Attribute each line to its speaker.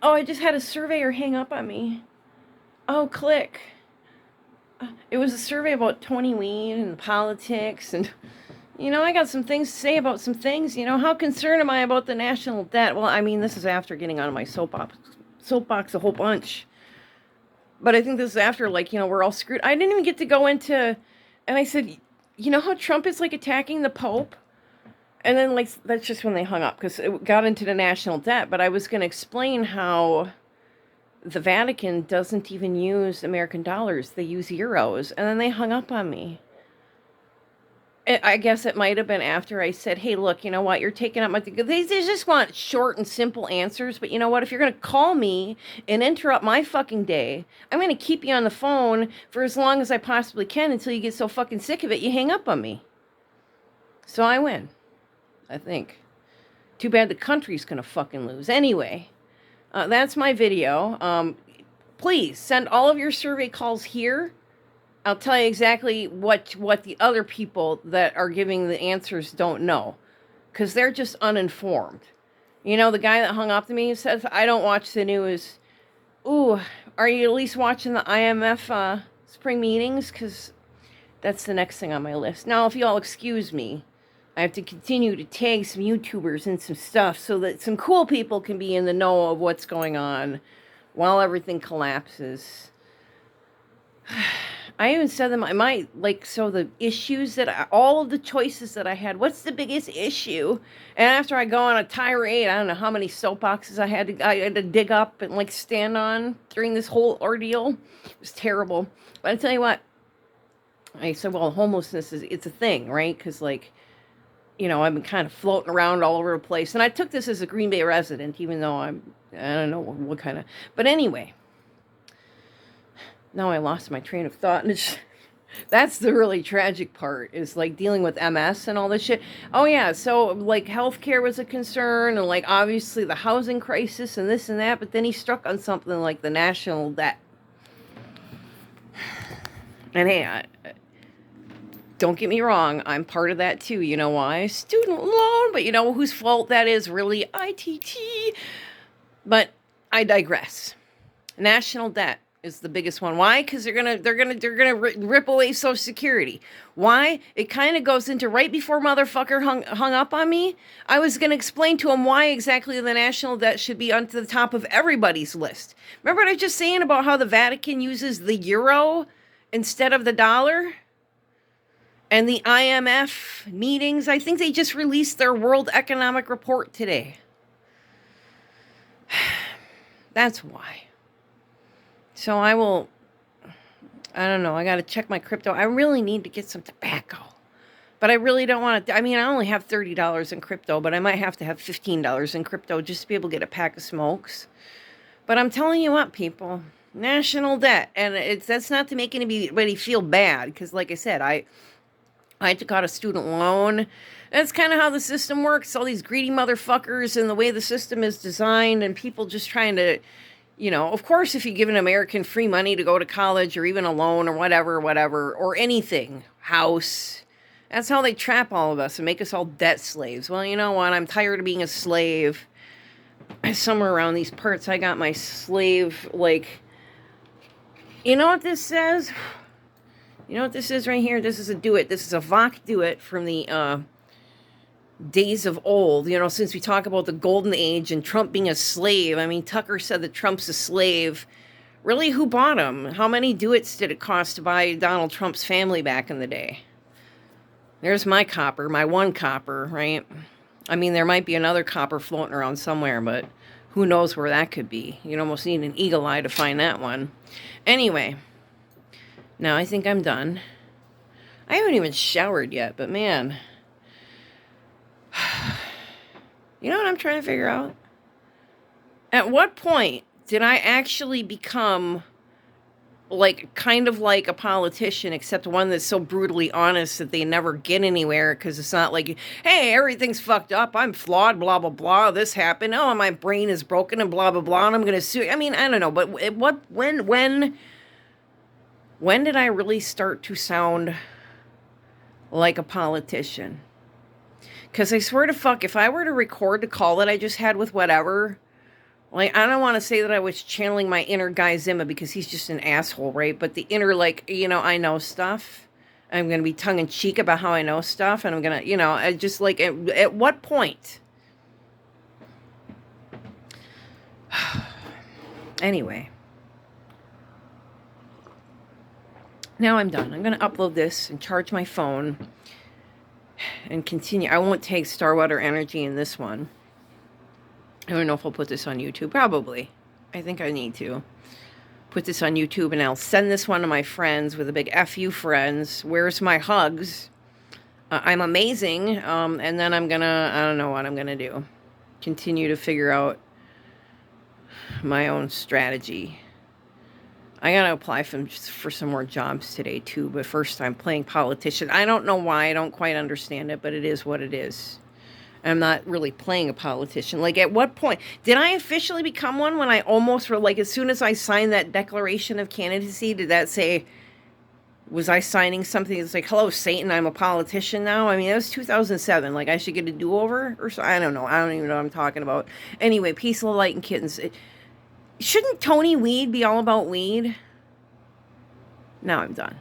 Speaker 1: Oh, I just had a surveyor hang up on me. Oh, click. It was a survey about Tony Wied and politics, and I got some things to say about some things. How concerned am I about the national debt? Well, I mean, this is after getting on my soapbox a whole bunch. But I think this is after, like, we're all screwed. I didn't even get to go into, and I said, how Trump is like attacking the Pope? And then, like, that's just when they hung up because it got into the national debt. But I was going to explain how the Vatican doesn't even use American dollars, they use euros. And then they hung up on me. I guess it might have been after I said, hey, look, you know what? You're taking up my... They just want short and simple answers. But you know what? If you're going to call me and interrupt my fucking day, I'm going to keep you on the phone for as long as I possibly can until you get so fucking sick of it, you hang up on me. So I win, I think. Too bad the country's going to fucking lose. Anyway, that's my video. Please send all of your survey calls here. I'll tell you exactly what the other people that are giving the answers don't know, because they're just uninformed. The guy that hung up to me says, I don't watch the news. Ooh, are you at least watching the IMF spring meetings? Because that's the next thing on my list. Now, if y'all excuse me, I have to continue to tag some YouTubers and some stuff so that some cool people can be in the know of what's going on while everything collapses. I even said them, I might, like, so the issues all of the choices that I had, what's the biggest issue? And after I go on a tirade, I don't know how many soapboxes I had to dig up and, like, stand on during this whole ordeal. It was terrible. But I tell you what, I said, well, homelessness it's a thing, right? Because, like, I've been kind of floating around all over the place. And I took this as a Green Bay resident, even though I don't know what kind of, but anyway. Now I lost my train of thought, and that's the really tragic part, is like dealing with MS and all this shit. Oh yeah, so like healthcare was a concern, and like obviously the housing crisis and this and that, but then he struck on something like the national debt. And hey, don't get me wrong, I'm part of that too. You know why? Student loan, but you know whose fault that is really? ITT. But I digress. National debt is the biggest one. Why? Because they're gonna rip away Social Security. Why? It kind of goes into right before motherfucker hung up on me. I was gonna explain to him why exactly the national debt should be onto the top of everybody's list. Remember what I was just saying about how the Vatican uses the euro instead of the dollar? And the IMF meetings, I think they just released their World Economic Report today. That's why. So I don't know, I got to check my crypto. I really need to get some tobacco. But I really don't want to, I only have $30 in crypto, but I might have to have $15 in crypto just to be able to get a pack of smokes. But I'm telling you what, people, national debt. And that's not to make anybody feel bad, because like I said, I took out a student loan. That's kind of how the system works. All these greedy motherfuckers and the way the system is designed, and people just trying to, of course, if you give an American free money to go to college or even a loan or whatever, or anything, house, that's how they trap all of us and make us all debt slaves. Well, you know what? I'm tired of being a slave. Somewhere around these parts, I got my slave, like, you know what this says? You know what this is right here? This is a do-it. This is a Vach do-it from the days of old. Since we talk about the golden age and Trump being a slave. Tucker said that Trump's a slave. Really, who bought him? How many do-its did it cost to buy Donald Trump's family back in the day? There's my copper, my one copper, right? There might be another copper floating around somewhere, but who knows where that could be. You'd almost need an eagle eye to find that one. Anyway. Now I think I'm done. I haven't even showered yet, but man. You know what I'm trying to figure out? At what point did I actually become kind of like a politician, except one that's so brutally honest that they never get anywhere, because it's not like, hey, everything's fucked up, I'm flawed, blah, blah, blah, this happened, oh, my brain is broken, and blah, blah, blah, and I'm going to sue. I don't know, but when did I really start to sound like a politician? Because I swear to fuck, if I were to record the call that I just had with whatever, Like, I don't want to say that I was channeling my inner Guy Zimmer because he's just an asshole, right? But the inner, like, I know stuff. I'm going to be tongue in cheek about how I know stuff. And I'm going to, I just like, at what point? Anyway. Now I'm done. I'm going to upload this and charge my phone and continue. I won't take Starwater Energy in this one. I don't know if I'll put this on YouTube. Probably. I think I need to put this on YouTube, and I'll send this one to my friends with a big F you, friends. Where's my hugs? I'm amazing. And then I'm gonna, I don't know what I'm gonna do. Continue to figure out my own strategy. I gotta apply for some more jobs today too, but first I'm playing politician. I don't know why, I don't quite understand it, but it is what it is. I'm not really playing a politician. Like, at what point? Did I officially become one when I almost were, like, as soon as I signed that declaration of candidacy, did that say, was I signing something that's like, hello, Satan, I'm a politician now? I mean, that was 2007. Like, I should get a do-over or so? I don't know. I don't even know what I'm talking about. Anyway, peace, love, light, and kittens. Shouldn't Tony Wied be all about weed? Now I'm done.